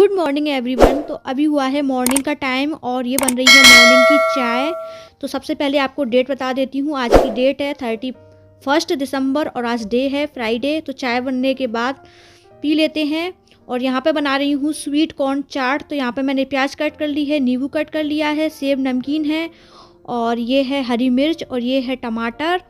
Good morning everyone. तो अभी हुआ है मॉर्निंग का टाइम और ये बन रही है मॉर्निंग की चाय। तो सबसे पहले आपको डेट बता देती हूँ। आज की डेट है 31 दिसंबर और आज डे है फ्राइडे। तो चाय बनने के बाद पी लेते हैं। और यहाँ पे बना रही हूँ स्वीट कॉर्न चाट। तो यहाँ पे मैंने प्याज कट कर ली है, नींबू कट कर लिया है, सेब नमकीन है और ये है हरी मिर्च और ये है टमाटर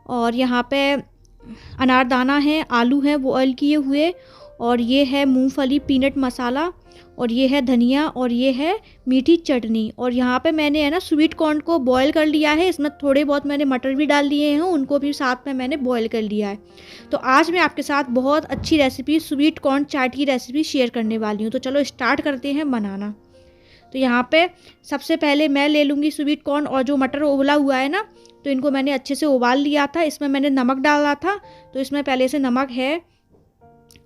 और यहाँ पे अनारदाना है, आलू है वो ऑयल किए हुए और ये है मूंगफली पीनट मसाला और ये है धनिया और ये है मीठी चटनी। और यहाँ पे मैंने है ना स्वीट कॉर्न को बॉईल कर लिया है। इसमें थोड़े बहुत मैंने मटर भी डाल दिए हैं, उनको भी साथ में मैंने बॉईल कर लिया है। तो आज मैं आपके साथ बहुत अच्छी रेसिपी स्वीट कॉर्न चाट की रेसिपी शेयर करने वाली हूँ। तो चलो स्टार्ट करते हैं बनाना। तो यहाँ पे सबसे पहले मैं ले लूँगी स्वीट कॉर्न और जो मटर उबला हुआ है ना, तो इनको मैंने अच्छे से उबाल लिया था। इसमें मैंने नमक डाला था तो इसमें पहले से नमक है।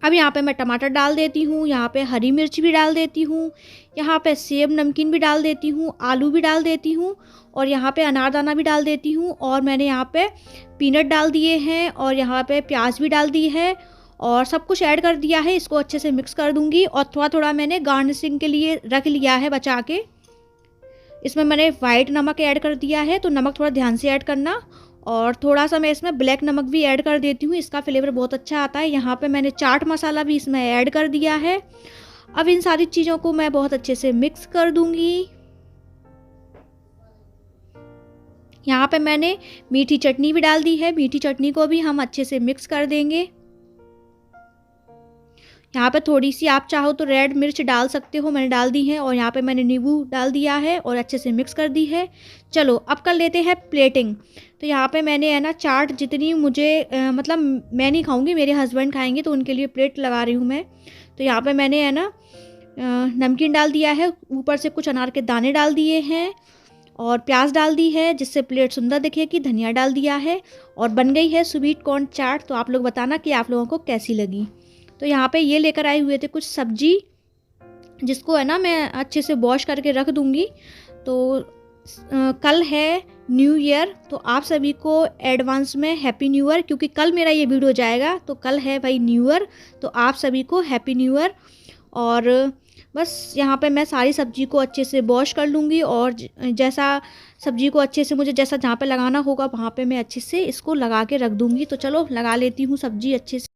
अब यहाँ पे मैं टमाटर डाल देती हूँ, यहाँ पे हरी मिर्च भी डाल देती हूँ, यहाँ पे सेब नमकीन भी डाल देती हूँ, आलू भी डाल देती हूँ और यहाँ पे अनारदाना भी डाल देती हूँ और मैंने यहाँ पे पीनट डाल दिए हैं और यहाँ पे प्याज भी डाल दी है और सब कुछ ऐड कर दिया है। इसको अच्छे से मिक्स कर दूँगी और थोड़ा थोड़ा मैंने गार्निशिंग के लिए रख लिया है बचा के। इसमें मैंने वाइट नमक ऐड कर दिया है, तो नमक थोड़ा ध्यान से ऐड करना। और थोड़ा सा मैं इसमें ब्लैक नमक भी ऐड कर देती हूँ, इसका फ्लेवर बहुत अच्छा आता है। यहाँ पे मैंने चाट मसाला भी इसमें ऐड कर दिया है। अब इन सारी चीज़ों को मैं बहुत अच्छे से मिक्स कर दूँगी। यहाँ पे मैंने मीठी चटनी भी डाल दी है, मीठी चटनी को भी हम अच्छे से मिक्स कर देंगे। यहाँ पे थोड़ी सी आप चाहो तो रेड मिर्च डाल सकते हो, मैंने डाल दी है और यहाँ पे मैंने नींबू डाल दिया है और अच्छे से मिक्स कर दी है। चलो अब कर लेते हैं प्लेटिंग। तो यहाँ पे मैंने है ना चाट जितनी मुझे मतलब मैं नहीं खाऊंगी, मेरे हस्बैंड खाएंगे तो उनके लिए प्लेट लगा रही हूँ मैं। तो यहाँ पे मैंने है ना नमकीन डाल दिया है, ऊपर से कुछ अनार के दाने डाल दिए हैं और प्याज डाल दी है जिससे प्लेट सुंदर दिखेगी, धनिया डाल दिया है और बन गई है स्वीट कॉर्न चाट। तो आप लोग बताना कि आप लोगों को कैसी लगी। तो यहाँ पे ये लेकर आए हुए थे कुछ सब्जी, जिसको है ना मैं अच्छे से वॉश करके रख दूँगी। तो कल है न्यू ईयर, तो आप सभी को एडवांस में हैप्पी न्यू ईयर, क्योंकि कल मेरा ये वीडियो जाएगा तो कल है भाई न्यू ईयर। तो आप सभी को हैप्पी न्यू ईयर। और बस यहाँ पे मैं सारी सब्जी को अच्छे से वॉश कर लूँगी और जैसा सब्जी को अच्छे से मुझे जैसा जहाँ पे लगाना होगा वहाँ पे मैं अच्छे से इसको लगा के रख दूँगी। तो चलो लगा लेती हूँ सब्जी अच्छे से।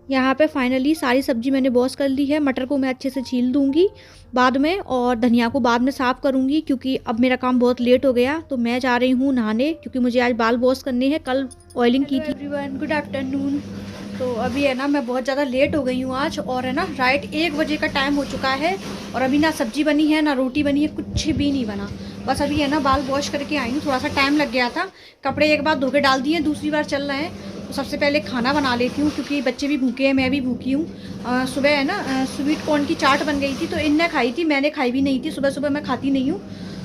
यहाँ पे फाइनली सारी सब्जी मैंने वॉश कर ली है। मटर को मैं अच्छे से छील दूँगी बाद में और धनिया को बाद में साफ़ करूँगी, क्योंकि अब मेरा काम बहुत लेट हो गया। तो मैं जा रही हूँ नहाने, क्योंकि मुझे आज बाल वॉश करने हैं, कल ऑयलिंग की थी। Everyone good afternoon. तो अभी है ना मैं बहुत ज़्यादा लेट हो गई हूँ आज और है ना राइट 1 बजे का टाइम हो चुका है और अभी ना सब्जी बनी है ना रोटी बनी है, कुछ भी नहीं बना। बस अभी है ना बाल वॉश करके आई हूँ, थोड़ा सा टाइम लग गया था। कपड़े एक बार धो के डाल दिए, दूसरी बार चल रहे हैं। तो सबसे पहले खाना बना लेती हूँ, क्योंकि बच्चे भी भूखे हैं, मैं भी भूखी हूँ। सुबह है ना स्वीट कॉर्न की चाट बन गई थी तो इनने खाई थी, मैंने खाई भी नहीं थी। सुबह सुबह मैं खाती नहीं हूँ।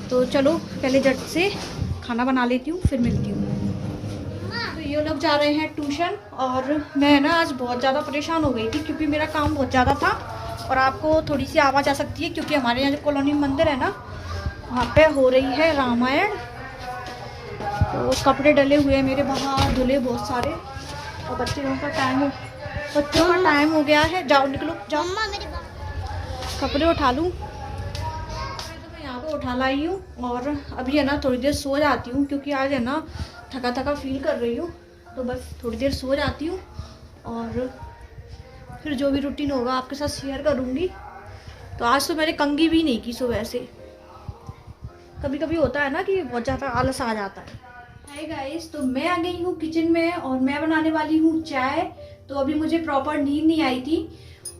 तो चलो पहले झट से खाना बना लेती हूँ, फिर मिलती हूँ। तो ये लोग जा रहे हैं ट्यूशन और मैं ना आज बहुत ज़्यादा परेशान हो गई थी, क्योंकि मेरा काम बहुत ज़्यादा था। और आपको थोड़ी सी आवाज़ आ सकती है, क्योंकि हमारे यहाँ जो कॉलोनी मंदिर है ना, वहाँ पे हो रही है रामायण। तो कपड़े डले हुए हैं मेरे बाहर, धुले बहुत सारे। और बच्चों का टाइम हो गया है। जाओ निकलो, जाओ मेरे कपड़े उठा लूँ। तो मैं यहाँ पे उठा लाई हूँ और अभी है ना थोड़ी देर सो जाती हूँ, क्योंकि आज है ना थका थका फील कर रही हूँ। तो बस थोड़ी देर सो जाती हूँ और फिर जो भी रूटीन होगा आपके साथ शेयर करूँगी। तो आज तो मैंने कंघी भी नहीं की सुबह से। कभी कभी होता है ना कि बहुत ज़्यादा आलस आ जाता है। हाय गाइस, तो मैं आ गई हूँ किचन में और मैं बनाने वाली हूँ चाय। तो अभी मुझे प्रॉपर नींद नहीं आई थी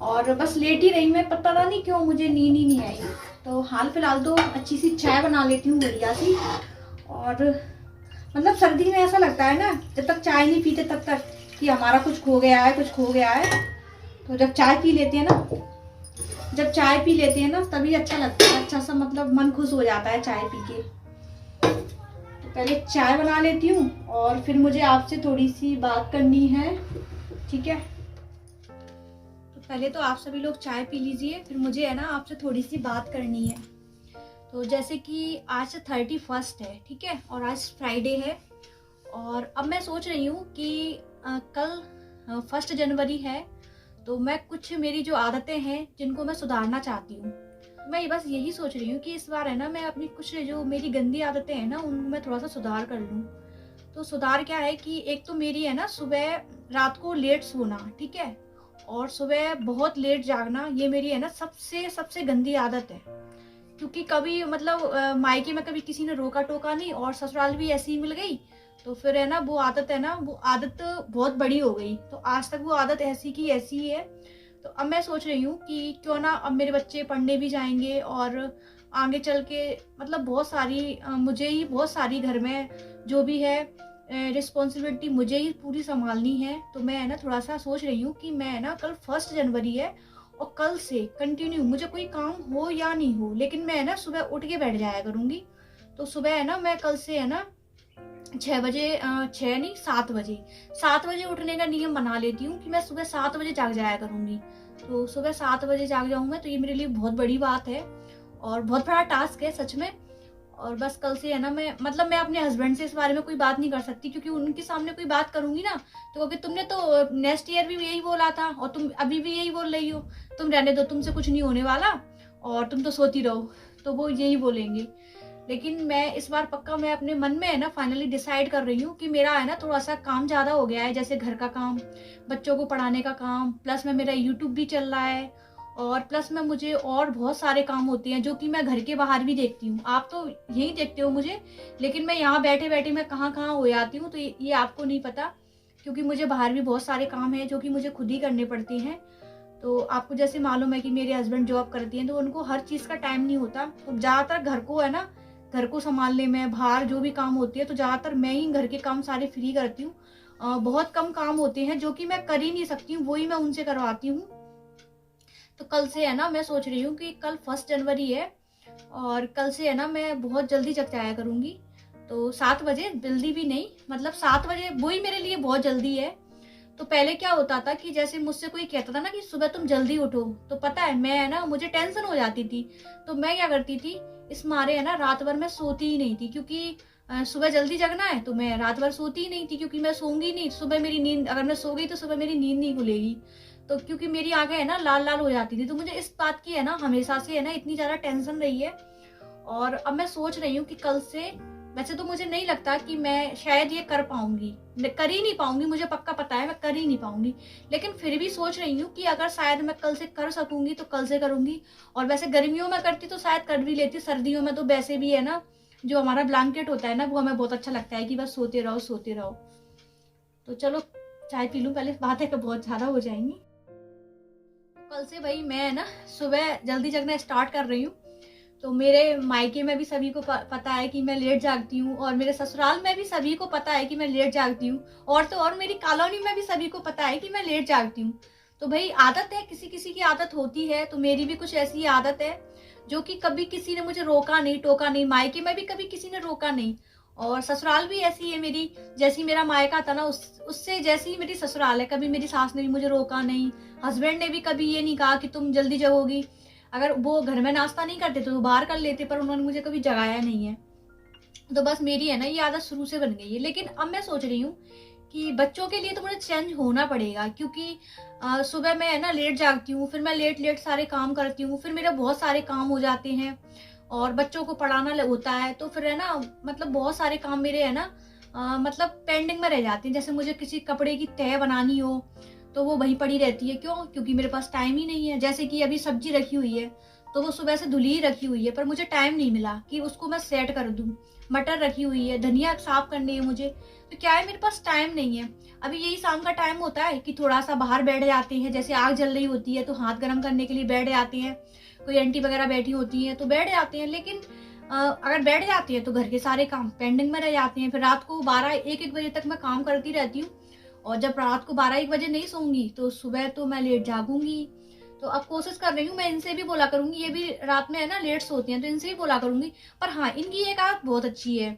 और बस लेट ही रही मैं, पता नहीं क्यों मुझे नींद ही नहीं आई। तो हाल फिलहाल तो अच्छी सी चाय बना लेती हूँ बढ़िया सी। और मतलब सर्दी में ऐसा लगता है ना, जब तक चाय नहीं पीते तब तक कि हमारा कुछ खो गया है, कुछ खो गया है। तो जब चाय पी लेते हैं ना, तभी अच्छा लगता है, अच्छा सा मतलब मन खुश हो जाता है चाय पी के। तो पहले चाय बना लेती हूँ और फिर मुझे आपसे थोड़ी सी बात करनी है, ठीक है। तो पहले तो आप सभी लोग चाय पी लीजिए, फिर मुझे है ना आपसे थोड़ी सी बात करनी है। तो जैसे कि आज 31 है, ठीक है, और आज फ्राइडे है। और अब मैं सोच रही हूँ कि कल 1 जनवरी है, तो मैं कुछ मेरी जो आदतें हैं जिनको मैं सुधारना चाहती हूँ। मैं बस यही सोच रही हूँ कि इस बार है ना मैं अपनी कुछ जो मेरी गंदी आदतें हैं ना उनमें मैं थोड़ा सा सुधार कर लूँ। तो सुधार क्या है कि एक तो मेरी है ना सुबह रात को लेट सोना, ठीक है, और सुबह बहुत लेट जागना, ये मेरी है ना सबसे सबसे गंदी आदत है। क्योंकि कभी मतलब मायके में कभी किसी ने रोका टोका नहीं और ससुराल भी ऐसी ही मिल गई, तो फिर है ना वो आदत है ना, वो आदत बहुत बड़ी हो गई, तो आज तक वो आदत ऐसी की ऐसी ही है। तो अब मैं सोच रही हूँ कि क्यों ना, अब मेरे बच्चे पढ़ने भी जाएंगे और आगे चल के मतलब बहुत सारी मुझे ही बहुत सारी घर में जो भी है रिस्पॉन्सिबिलिटी मुझे ही पूरी संभालनी है। तो मैं है ना थोड़ा सा सोच रही हूँ कि मैं है ना कल 1 जनवरी है और कल से कंटिन्यू मुझे कोई काम हो या नहीं हो, लेकिन मैं है ना सुबह उठ के बैठ जाया करूंगी। तो सुबह है ना मैं कल से है ना 6 बजे 6 नहीं 7 बजे 7 बजे उठने का नियम बना लेती हूँ कि मैं सुबह 7 बजे जाग जाया करूंगी। तो सुबह 7 बजे जाग जाऊँ मैं, तो ये मेरे लिए बहुत बड़ी बात है और बहुत बड़ा टास्क है सच में। और बस कल से है ना मैं मतलब मैं अपने हस्बैंड से इस बारे में कोई बात नहीं कर सकती, क्योंकि उनके सामने कोई बात करूंगी ना तो क्योंकि तुमने तो नेक्स्ट ईयर भी यही बोला था और तुम अभी भी यही बोल रही हो, तुम रहने दो, तुमसे कुछ नहीं होने वाला और तुम तो सोती रहो, तो वो यही बोलेंगे। लेकिन मैं इस बार पक्का मैं अपने मन में है ना फाइनली डिसाइड कर रही हूँ कि मेरा है ना थोड़ा सा काम ज़्यादा हो गया है, जैसे घर का काम, बच्चों को पढ़ाने का काम, प्लस में मेरा यूट्यूब भी चल रहा है और प्लस में मुझे और बहुत सारे काम होते हैं जो कि मैं घर के बाहर भी देखती हूँ। आप तो यही देखते हो मुझे, लेकिन मैं यहाँ बैठे बैठे मैं कहाँ कहाँ हो जाती हूँ, तो ये आपको नहीं पता, क्योंकि मुझे बाहर भी बहुत सारे काम हैं जो कि मुझे खुद ही करने पड़ते हैं। तो आपको जैसे मालूम है कि मेरे हस्बैंड जॉब करती हैं, तो उनको हर चीज़ का टाइम नहीं होता, तो ज़्यादातर घर को है ना घर को संभालने में बाहर जो भी काम होती है तो ज़्यादातर मैं ही घर के काम सारे फ्री करती हूँ। बहुत कम काम होते हैं जो कि मैं कर ही नहीं सकती हूँ, वही मैं उनसे करवाती हूँ। तो कल से है ना मैं सोच रही हूँ कि कल 1 जनवरी है और कल से है ना मैं बहुत जल्दी जग जाया करूँगी। तो 7 बजे, जल्दी भी नहीं, मतलब 7 बजे वही मेरे लिए बहुत जल्दी है। तो पहले क्या होता था कि जैसे मुझसे कोई कहता था ना कि सुबह तुम जल्दी उठो, तो पता है मैं है ना मुझे टेंशन हो जाती थी। तो मैं क्या करती थी, इस मारे है ना रात भर मैं सोती ही नहीं थी, क्योंकि सुबह जल्दी जगना है तो मैं रात भर सोती ही नहीं थी, क्योंकि मैं सोऊंगी नहीं सुबह, मेरी नींद अगर मैं सो गई तो सुबह मेरी नींद नहीं खुलेगी। तो क्योंकि मेरी आंखें है ना लाल लाल हो जाती थी, तो मुझे इस बात की है ना हमेशा से है ना इतनी ज्यादा टेंशन रही है। और अब मैं सोच रही हूँ कि कल से, वैसे तो मुझे नहीं लगता कि मैं शायद ये कर पाऊंगी, कर ही नहीं पाऊंगी, मुझे पक्का पता है मैं कर ही नहीं पाऊंगी, लेकिन फिर भी सोच रही हूँ कि अगर शायद मैं कल से कर सकूंगी तो कल से करूंगी। और वैसे गर्मियों में करती तो शायद कर भी लेती, सर्दियों में तो वैसे भी है ना जो हमारा ब्लैंकेट होता है ना वो हमें बहुत अच्छा लगता है कि बस सोते रहो सोते रहो। तो चलो चाय पी लूँ पहले, बात है कि बहुत ज्यादा हो जाएंगी। कल से भाई मैं है ना सुबह जल्दी जगना स्टार्ट कर रही हूँ। तो मेरे मायके में भी सभी को पता है कि मैं लेट जागती हूँ और मेरे ससुराल में भी सभी को पता है कि मैं लेट जागती हूँ, और तो और मेरी कॉलोनी में भी सभी को पता है कि मैं लेट जागती हूँ। तो भाई आदत है, किसी किसी की आदत होती है, तो मेरी भी कुछ ऐसी आदत है जो कि कभी किसी ने मुझे रोका नहीं टोका नहीं, मायके में भी कभी किसी ने रोका नहीं और ससुराल भी ऐसी है मेरी, जैसी मेरा मायका था ना उससे जैसी ही मेरी ससुराल है, कभी मेरी सास ने भी मुझे रोका नहीं, हस्बैंड ने भी कभी ये नहीं कहा कि तुम जल्दी जगोगी। अगर वो घर में नाश्ता नहीं करते तो बाहर कर लेते, पर उन्होंने मुझे कभी जगाया नहीं है। तो बस मेरी है ना ये आदत शुरू से बन गई है। लेकिन अब मैं सोच रही हूँ कि बच्चों के लिए तो मुझे चेंज होना पड़ेगा, क्योंकि सुबह मैं है ना लेट जागती हूँ, फिर मैं लेट लेट सारे काम करती हूँ, फिर मेरे बहुत सारे काम हो जाते हैं और बच्चों को पढ़ाना होता है, तो फिर है ना मतलब बहुत सारे काम मेरे है ना मतलब पेंडिंग में रह जाते हैं। जैसे मुझे किसी कपड़े की तह बनानी हो तो वो वहीं पड़ी रहती है, क्यों, क्योंकि मेरे पास टाइम ही नहीं है। जैसे कि अभी सब्जी रखी हुई है तो वो सुबह से धुली ही रखी हुई है, पर मुझे टाइम नहीं मिला कि उसको मैं सेट कर दूं। मटर रखी हुई है, धनिया साफ करनी है मुझे, तो क्या है मेरे पास टाइम नहीं है। अभी यही शाम का टाइम होता है कि थोड़ा सा बाहर बैठ जाते हैं, जैसे आग जल रही होती है तो हाथ गर्म करने के लिए बैठ जाते हैं, कोई आंटी वगैरह बैठी होती है तो बैठ जाते हैं। लेकिन अगर बैठ जाती है तो घर के सारे काम पेंडिंग में रह जाते हैं, फिर रात को 12-1 बजे तक मैं काम करती रहती हूँ और जब रात को 12-1 बजे नहीं सोऊंगी तो सुबह तो मैं लेट जागूंगी। तो अब कोशिश कर रही हूँ, मैं इनसे भी बोला करूंगी, ये भी रात में है ना लेट सोती हैं तो इनसे भी बोला करूंगी। पर हाँ, इनकी एक आदत बहुत अच्छी है,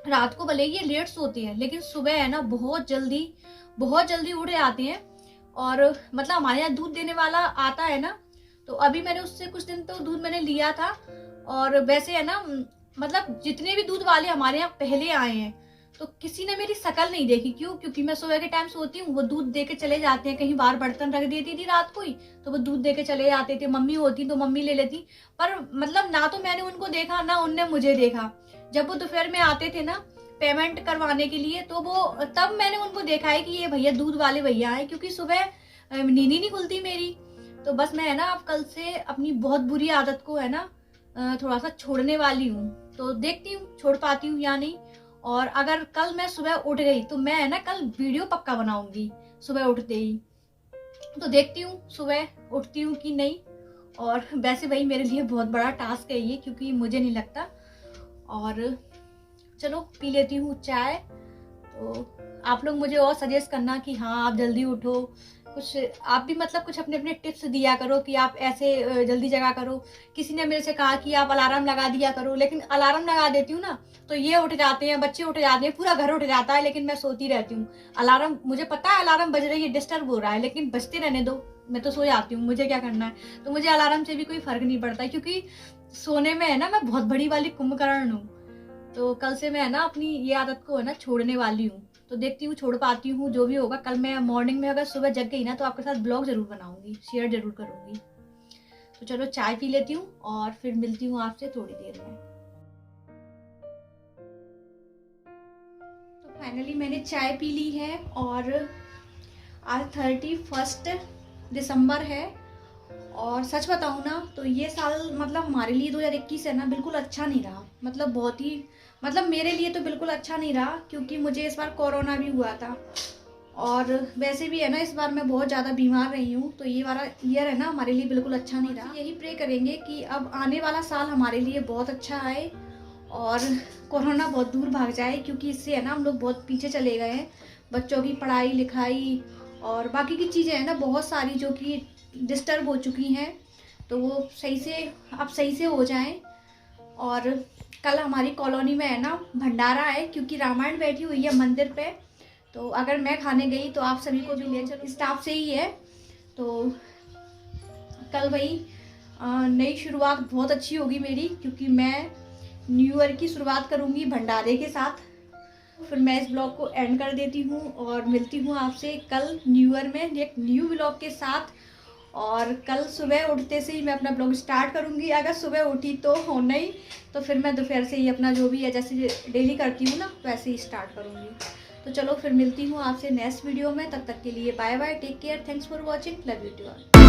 रात को भले ही ये लेट सोती हैं लेकिन सुबह है ना बहुत जल्दी उठ जाते हैं और मतलब हमारे यहाँ दूध देने वाला आता है ना, तो अभी मैंने उससे कुछ दिन तो दूध मैंने लिया था। और वैसे है ना, मतलब जितने भी दूध वाले हमारे यहाँ पहले आए हैं तो किसी ने मेरी शक्ल नहीं देखी। क्यों? क्योंकि मैं सुबह के टाइम सोती हूँ, वो दूध दे के चले जाते हैं, कहीं बाहर बर्तन रख देती थी रात को ही, तो वो दूध दे के चले जाते थे। मम्मी होती तो मम्मी ले लेती, पर मतलब ना तो मैंने उनको देखा ना उनने मुझे देखा। जब वो दोपहर में आते थे ना पेमेंट करवाने के लिए, तो वो तब मैंने उनको देखा है कि ये भैया दूध वाले भैया हैं, क्योंकि सुबह नींद ही नहीं खुलती मेरी। तो बस मैं है ना अब कल से अपनी बहुत बुरी आदत को है ना थोड़ा सा छोड़ने वाली हूँ। तो देखती हूँ छोड़ पाती हूँ या नहीं। और अगर कल मैं सुबह उठ गई तो मैं है ना कल वीडियो पक्का बनाऊंगी सुबह उठते ही। तो देखती हूँ सुबह उठती हूँ कि नहीं। और वैसे भाई मेरे लिए बहुत बड़ा टास्क है ये, क्योंकि मुझे नहीं लगता। और चलो पी लेती हूँ चाय। तो आप लोग मुझे और सजेस्ट करना कि हाँ आप जल्दी उठो, कुछ आप भी मतलब कुछ अपने अपने टिप्स दिया करो कि आप ऐसे जल्दी जगा करो। किसी ने मेरे से कहा कि आप अलार्म लगा दिया करो, लेकिन अलार्म लगा देती हूँ ना तो ये उठ जाते हैं, बच्चे उठ जाते हैं, पूरा घर उठ जाता है, लेकिन मैं सोती रहती हूँ। अलार्म मुझे पता है अलार्म बज रही है, डिस्टर्ब हो रहा है, लेकिन बजते रहने दो, मैं तो सो जाती हूँ, मुझे क्या करना है। तो मुझे अलार्म से भी कोई फर्क नहीं पड़ता, क्योंकि सोने में है ना मैं बहुत बड़ी वाली कुंभकर्ण हूँ। तो कल से मैं है ना अपनी ये आदत को है ना छोड़ने वाली हूँ। तो देखती हूँ छोड़ पाती हूँ, जो भी होगा। कल मैं मॉर्निंग में अगर सुबह जग गई ना तो आपके साथ ब्लॉग जरूर बनाऊंगी, शेयर जरूर करूंगी। तो चलो चाय पी लेती हूँ और फिर मिलती हूँ आपसे थोड़ी देर में। तो फाइनली मैंने चाय पी ली है और आज 31 दिसंबर है। और सच बताऊँ ना तो ये साल मतलब हमारे लिए 2021 है ना बिल्कुल अच्छा नहीं रहा। मतलब बहुत ही मतलब मेरे लिए तो बिल्कुल अच्छा नहीं रहा, क्योंकि मुझे इस बार कोरोना भी हुआ था। और वैसे भी है ना इस बार मैं बहुत ज़्यादा बीमार रही हूँ। तो ये वाला ईयर है ना हमारे लिए बिल्कुल अच्छा नहीं रहा। यही प्रे करेंगे कि अब आने वाला साल हमारे लिए बहुत अच्छा आए और कोरोना बहुत दूर भाग जाए, क्योंकि इससे है ना हम लोग बहुत पीछे चले गए हैं। बच्चों की पढ़ाई लिखाई और बाकी की चीज़ें हैं ना बहुत सारी जो कि डिस्टर्ब हो चुकी हैं, तो वो सही से अब सही से हो जाएं। और कल हमारी कॉलोनी में है ना भंडारा है, क्योंकि रामायण बैठी हुई है मंदिर पे। तो अगर मैं खाने गई तो आप सभी को भी ले चलो, स्टाफ से ही है। तो कल भाई नई शुरुआत बहुत अच्छी होगी मेरी, क्योंकि मैं न्यू ईयर की शुरुआत करूँगी भंडारे के साथ। फिर मैं इस ब्लॉग को एंड कर देती हूँ और मिलती हूँ आपसे कल न्यू ईयर में एक न्यू ब्लॉग के साथ। और कल सुबह उठते से ही मैं अपना ब्लॉग स्टार्ट करूँगी। अगर सुबह उठी तो हो नहीं तो फिर मैं दोपहर से ही अपना जो भी है जैसे डेली करती हूँ ना वैसे ही स्टार्ट करूँगी। तो चलो फिर मिलती हूँ आपसे नेक्स्ट वीडियो में। तब तक के लिए bye bye, take care, thanks for watching, love you to all.